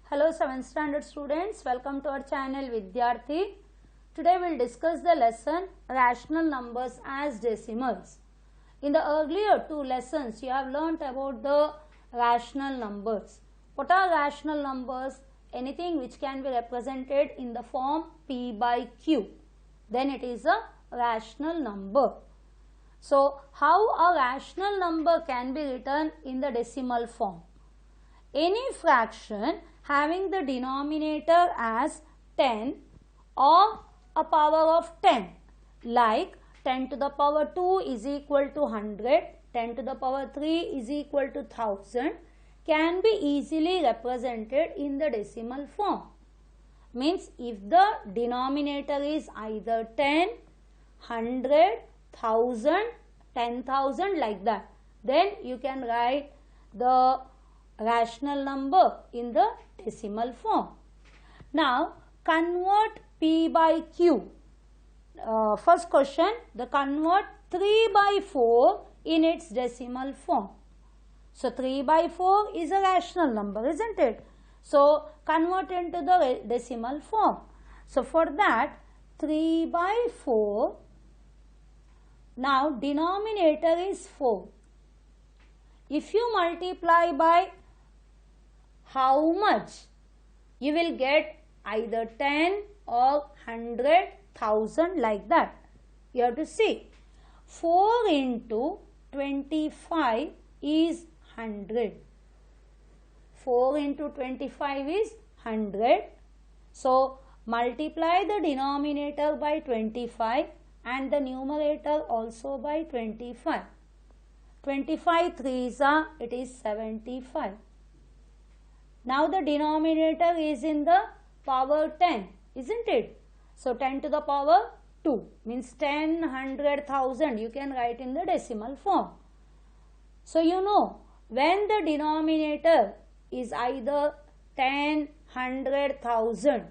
Hello 7th standard students, welcome to our channel Vidyarthi. Today we will discuss the lesson rational numbers as decimals. In the earlier two lessons you have learnt about the rational numbers. What are rational numbers? Anything which can be represented in the form P by Q. Then it is a rational number. So how a rational number can be written in the decimal form? Any fraction having the denominator as 10 or a power of 10, like 10 to the power 2 is equal to 100, 10 to the power 3 is equal to 1000, can be easily represented in the decimal form. Means if the denominator is either 10, 100, 1000, 10,000 like that, then you can write the rational number in the decimal form. Now convert P by Q. First question, convert 3 by 4 in its decimal form. So 3 by 4 is a rational number, isn't it? So convert into the decimal form. So for that 3 by 4, now denominator is 4. If you multiply by how much? You will get either 10 or 100, 1000 like that. You have to see. 4 into 25 is 100. 4 into 25 is 100. So multiply the denominator by 25 and the numerator also by 25. 25 3s are, it is 75. Now the denominator is in the power 10, isn't it? So 10 to the power 2 means 10, 100, 1000 you can write in the decimal form. So you know when the denominator is either 10, 100, 1000,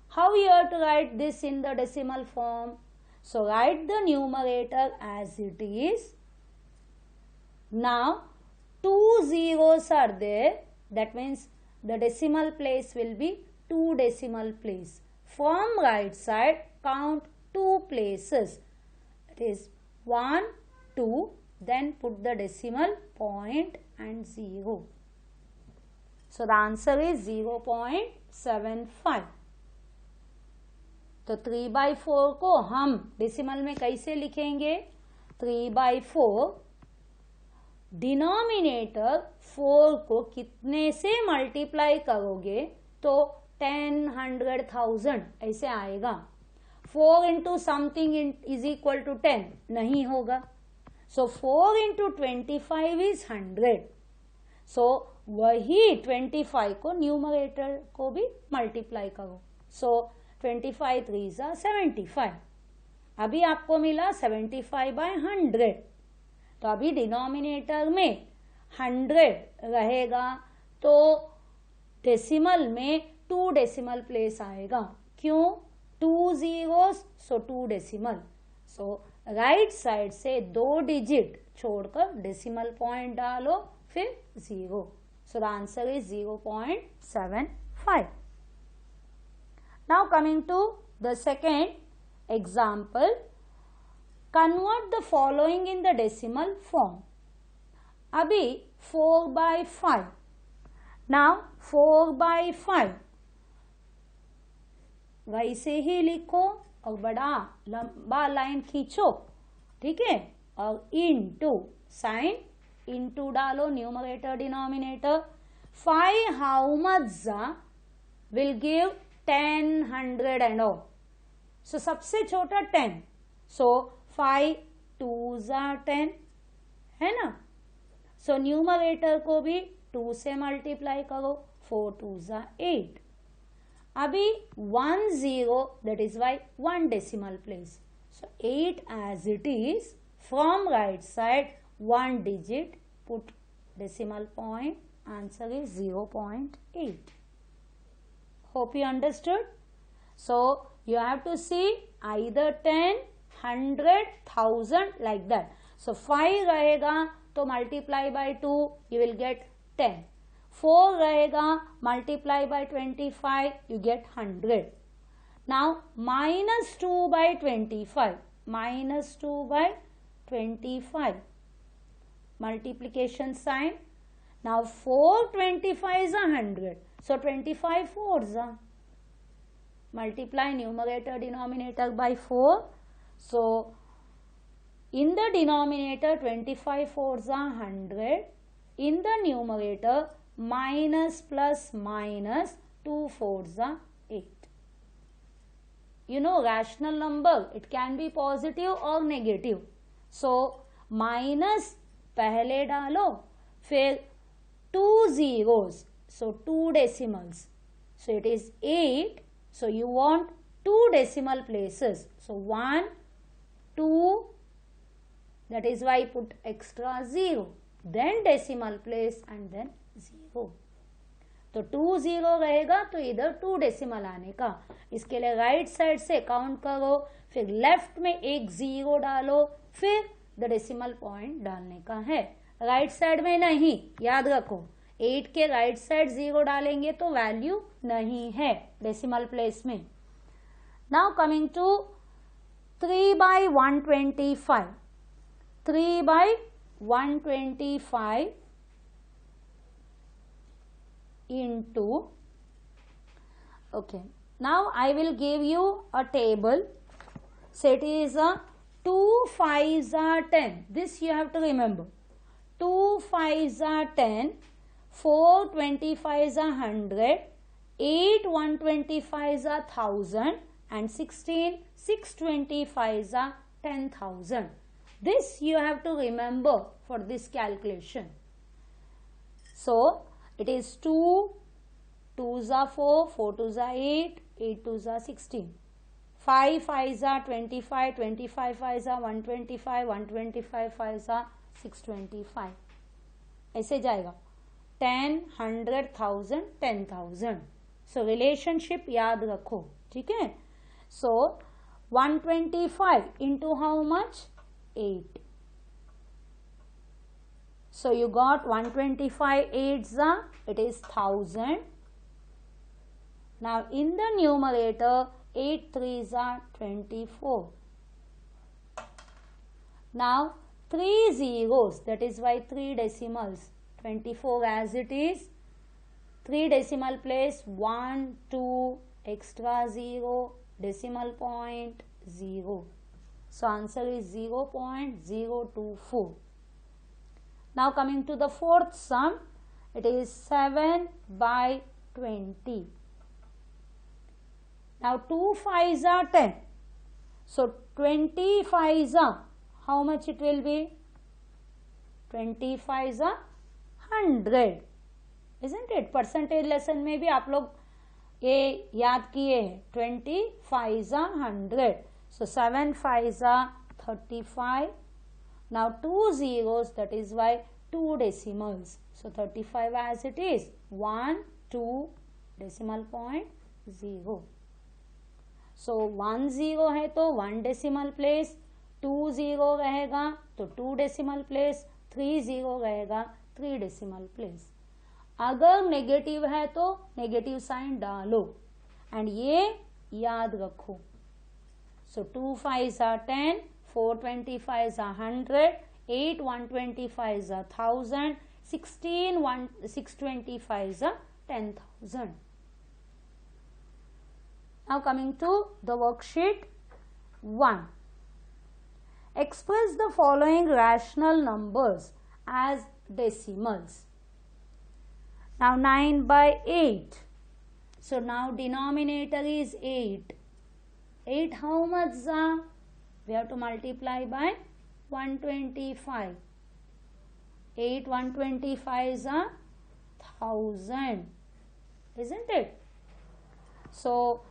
how you have to write this in the decimal form? So write the numerator as it is. Now 2 zeros are there, that means the decimal place will be 2 decimal place. From right side count 2 places. It is 1, 2, then put the decimal point and 0. So the answer is 0.75. तो 3 by 4 को हम decimal में कैसे लिखेंगे? 3 by 4 denominator 4 को कितने से multiply करोगे तो 10, 100, 1000 ऐसे आएगा. 4 into something is equal to 10 नहीं होगा. So 4 into 25 is 100. So वही 25 को न्यूमरेटर को भी मल्टीप्लाई करो. So 25 3s are 75. अभी आपको मिला 75 by 100. तो अभी डिनोमिनेटर में 100 रहेगा तो डेसिमल में 2 डेसिमल प्लेस आएगा. क्यों? 2 zeros, so 2 decimal. So right side से 2 डिजिट छोड़कर डेसिमल पॉइंट डालो फिर 0. So the answer is 0.75. Now coming to the second example. Convert the following in the decimal form. अभी 4 by 5. Now 4 by 5 वैसे ही लिखो और बड़ा लंबा लाइन खींचो, ठीक है, और इनटू साइन इनटू डालो numerator denominator. 5 how much will give 10, 100 and all. So सबसे छोटा 10. So 5 2s are 10 है ना. सो न्यूमरेटर को भी 2 से मल्टीप्लाई करो. 4 2s are 8. अभी 1 0, that is why 1 decimal place. So 8 as it is. From right side 1 digit put decimal point. Answer is 0.8. Hope you understood. So you have to see either 10, 100, 1000 like that. So 5 रहेगा तो multiply by 2 you will get 10. 4 रहेगा, multiply by 25, you get 100. Now minus 2 by 25, minus 2 by 25, multiplication sign. Now 4 25 is 100, so 25 fours are. Multiply numerator denominator by 4. So in the denominator 25 fours are 100. In the numerator minus plus minus 2 fours are 8. You know rational number, it can be positive or negative. So minus पहले डालो, फिर 2 zeros, so 2 decimals. So it is 8. So you want 2 decimal places. So 1, 2, that is why I put extra 0. Then decimal place and then 0. तो 2 0 रहेगा तो इधर 2 decimal आने का. इसके लिए राइट साइड से काउंट करो, फिर लेफ्ट में एक 0 डालो, फिर द डेसिमल पॉइंट डालने का है. राइट साइड में नहीं, याद रखो 8 के राइट साइड 0 डालेंगे तो वैल्यू नहीं है डेसिमल प्लेस में. Now coming to 3 by 125. 3 by 125 into, okay, now I will give you a table. So it is a 2 5s are 10. This you have to remember. 2 5s are 10, 4 25s are 100, 8 125s are 1000, and 16 625s are 10,000. This you have to remember for this calculation. So it is 2 2s are 4, 4 2s are 8, 8 2s are 16, 5 5s are 25, 25 5s are 125, 125 5s are 625. ऐसे जाएगा 10 100 1000 10,000. सो relationship याद रखो, ठीक है. सो 125 into how much? 8. So you got 125 8s are, it is 1000. Now in the numerator 8 3s are 24. Now 3 zeros, that is why 3 decimals, 24 as it is, 3 decimal place 1 2 extra 0 decimal point 0. So answer is 0.024. Now coming to the fourth sum, it is 7 by 20. Now 2 5s are 10. So 20 5s are, how much it will be? 20 5s are 100. Isn't it? Percentage lesson में भी आप लोग ये याद किए हैं. 20 5s are 100. So 7 5s are 35. Now 2 zeros, that is why 2 decimals. So 35 as it is. 1 2 decimal point 0. So 1 0 है तो 1 decimal place, 2 0 रहेगा तो 2 decimal place, 3 0 रहेगा 3 decimal place. अगर नेगेटिव है तो नेगेटिव साइन डालो एंड ये याद रखो. So 2 5s are 10, 4 25s are 100, 8 125s are 1000, 16 625s are 10,000. Now coming to the worksheet 1. Express the following rational numbers as decimals. Now 9 by 8. So now denominator is 8. 8 how much are? We have to multiply by 125. 8 125s are 1000. Isn't it? So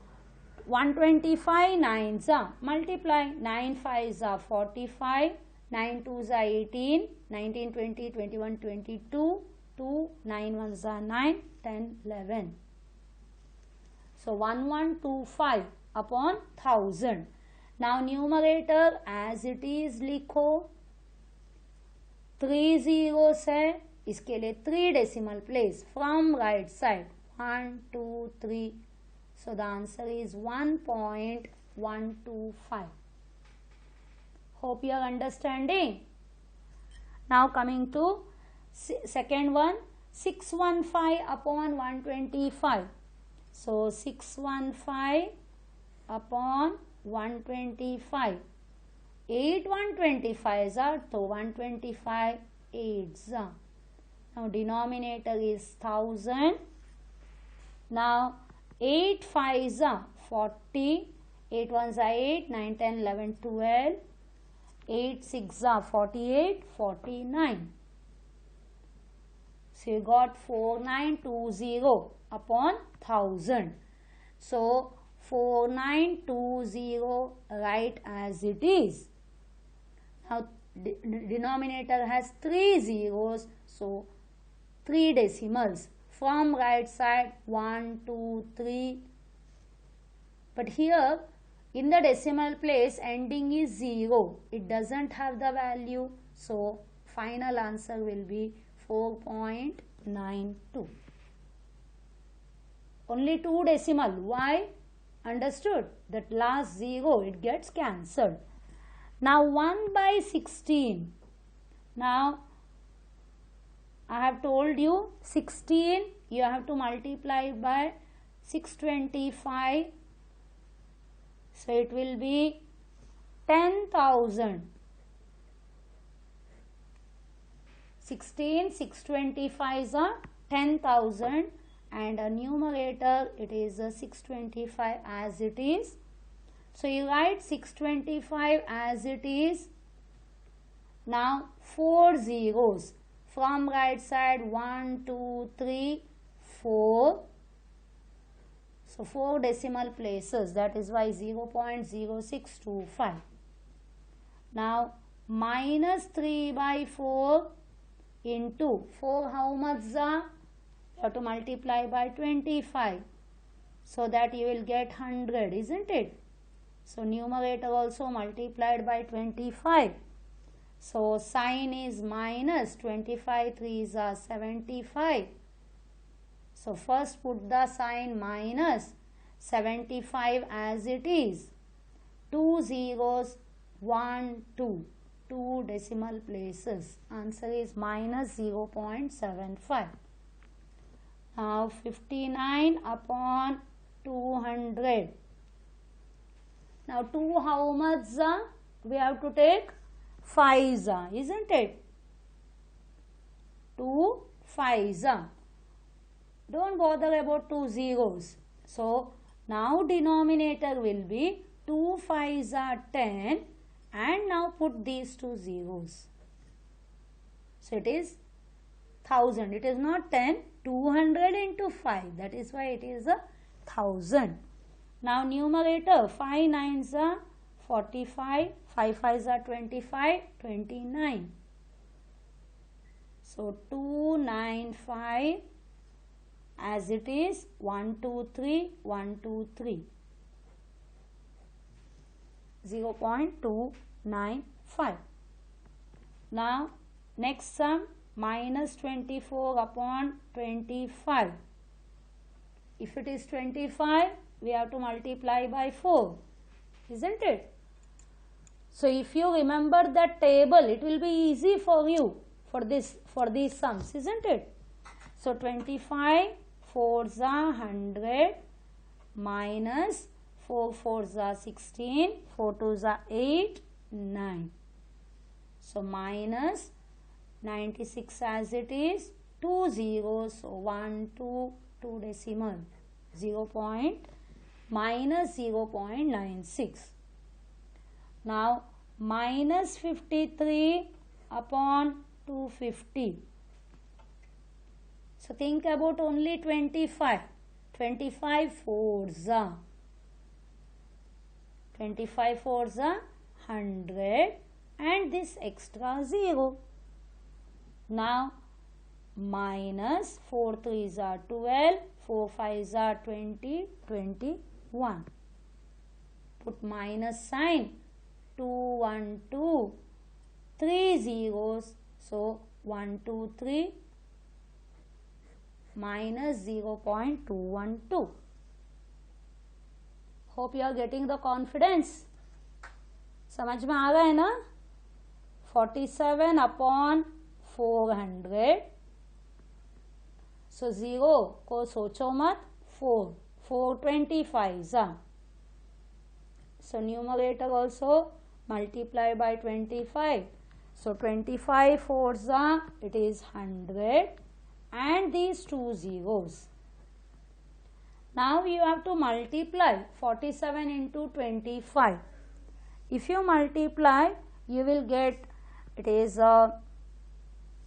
125 9s are, multiply 9 5s are 45, 9 2s are 18, 19 20 21 22, 2 9 1s are 9, 10 11. So 1125 upon 1000. Now numerator as it is लिखो. 3 zeros है इसके लिए 3 decimal place from right side 1 2 3. So the answer is 1.125. Hope you are understanding. Now coming to second one, 615 upon 125. So 615 upon 125. 8 125s are, so 125 8s are. Now denominator is 1000. Now 8 5s are 40. 8 1s are 8, 9 10 11 12. 8 6 are 48, 49. So you got 4920 upon 1000. So 4920 write as it is. Now denominator has 3 zeros, so 3 decimals from right side 1 2 3. But here in the decimal place ending is 0. It doesn't have the value, so final answer will be 4.92. Only 2 decimal. Why? Understood? That last 0, it gets cancelled. Now 1 by 16. Now I have told you 16 you have to multiply by 625. So it will be 10,000. 16 625s are 10,000, and a numerator it is a 625 as it is. So you write 625 as it is. Now 4 zeros from right side 1 2 3 4. So 4 decimal places, that is why 0.0625. Now minus 3 by 4 into 4, how much are? You have to multiply by 25, so that you will get 100, isn't it? So numerator also multiplied by 25. So sign is minus, 25 3s are 75. So first put the sign minus, 75 as it is. 2 zeros, 1 2. 2 decimal places. Answer is minus 0.75. Now 59 upon 200. Now 2 how much? We have to take 5s, isn't it? 2 5s. Don't bother about 2 zeros. So now denominator will be 2 5s are 10, and now put these 2 zeros. So it is 1000. It is not 10. 200 into 5. That is why it is a 1000. Now numerator 5 9s are 45. 5 5s are 25. 29. So 295 as it is. 1 2 3 1 2 3. 0.295. Now next sum, minus 24 upon 25. If it is 25, we have to multiply by 4, isn't it? So if you remember that table, it will be easy for you for these sums, isn't it? So 25 4s are 100 minus 4 4s are 16, 4 2s are 8, 9. So minus 96 as it is, 2 zeros, so 1 2 2 decimal, minus 0.96. Now minus 53 upon 250. So think about only 25. 25 4s are 100, and this extra 0. Now minus 4 3s are 12, 4 5s are 20, 21. Put minus sign, 2 1 2, 3 zeros, so 1 2 3, minus 0.212. Hope you are getting the confidence. समझ में आ रहा है ना? 47 upon 400. So 0 को सोचो मत, 425 So numerator also multiply by 25. So 25 fours it is 100 and these two zeros. Now you have to multiply 47 into 25. If you multiply, you will get, it is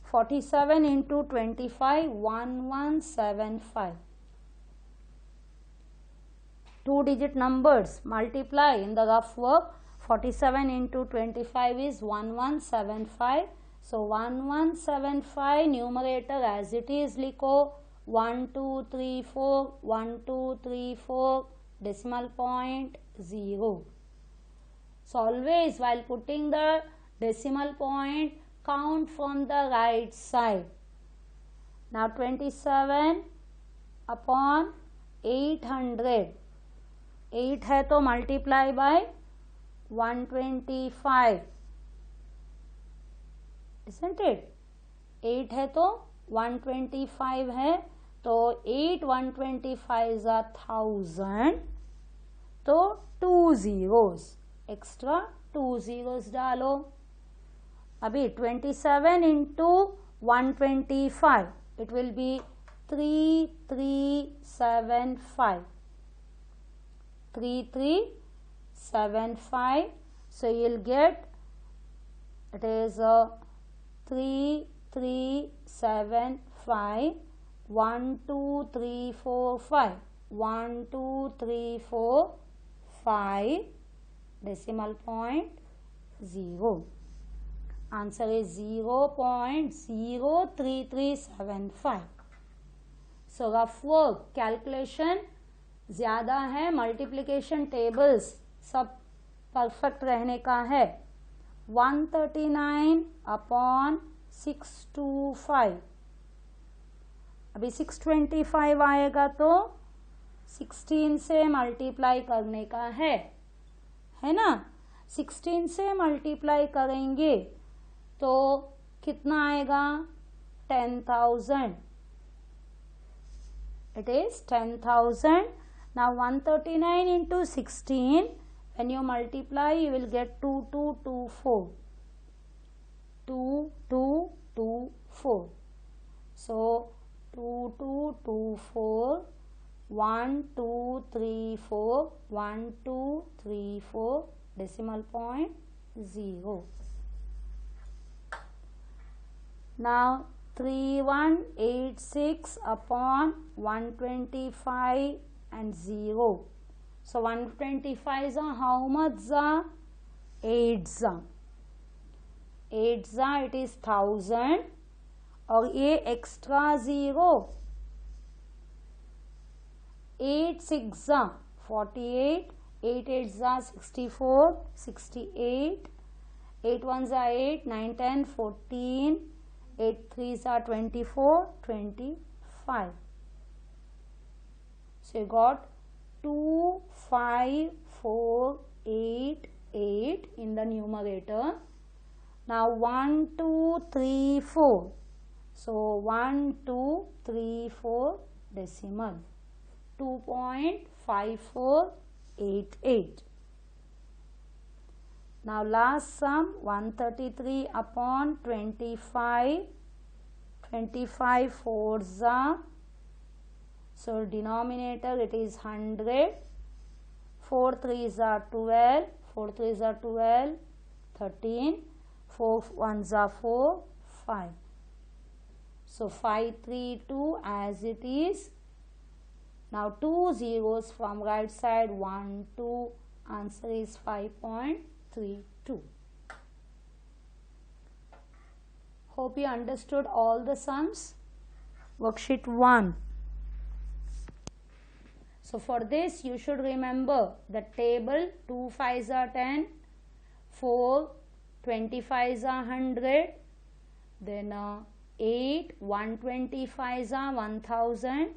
47 into 25, 1175. Two-digit numbers multiply in the rough work. 47 into 25 is 1175. So 1175 numerator as it is लिखो 1234 1234 decimal point 0. So always while putting the decimal point, count from the right side. Now 27 upon 800. 8 है तो multiply by 125. Isn't it? 8 है तो 125 है तो 8 125 are 1000. तो 2 zeros. Extra 2 zeros डालो. अभी 27 into 125. It will be 3375. 3375. So you'll get, it is 3375. 1 2 3 4 5. 1 2 3 4 5. Decimal point 0. Answer is 0.03375. So rough work calculation ज़्यादा है, मल्टीप्लिकेशन टेबल्स सब परफेक्ट रहने का है. 139 अपॉन 625. अभी 625 आएगा तो 16 से मल्टीप्लाई करने का है ना. 16 से मल्टीप्लाई करेंगे तो कितना आएगा? 10,000. It is 10,000. Now 139 into 16, when you multiply you will get 2224. 2224. So 2224. 1 2 3 4. 1 2 3 4. Decimal point 0. Now 3186 upon 125 and 0. So 125 is how much? 8 8 it is 1000 और ये extra 0. 8 6 48. 8 8 64. 68. 8 1 8. 9 10 14. 8 3 24. 25. So you got 25488 in the numerator. Now 1 2 3 4. So 1 2 3 4 decimal 2.5488. Now last sum 133 upon 25. 25 fours are. So denominator it is 100. 4 3s are 12. 4 3s are 12. 13. 4 1s are 4. 5. So 532 as it is. Now 2 zeros from right side. 1 2. Answer is 5.32. Hope you understood all the sums. Worksheet 1. So for this you should remember the table. 2 5s are 10, 4 25s are 100, then 8 125 1000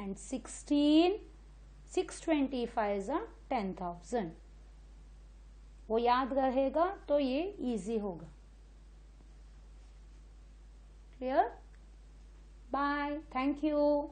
and 16 625 10,000. वो याद रहेगा तो ये easy होगा. Clear? Bye. Thank you.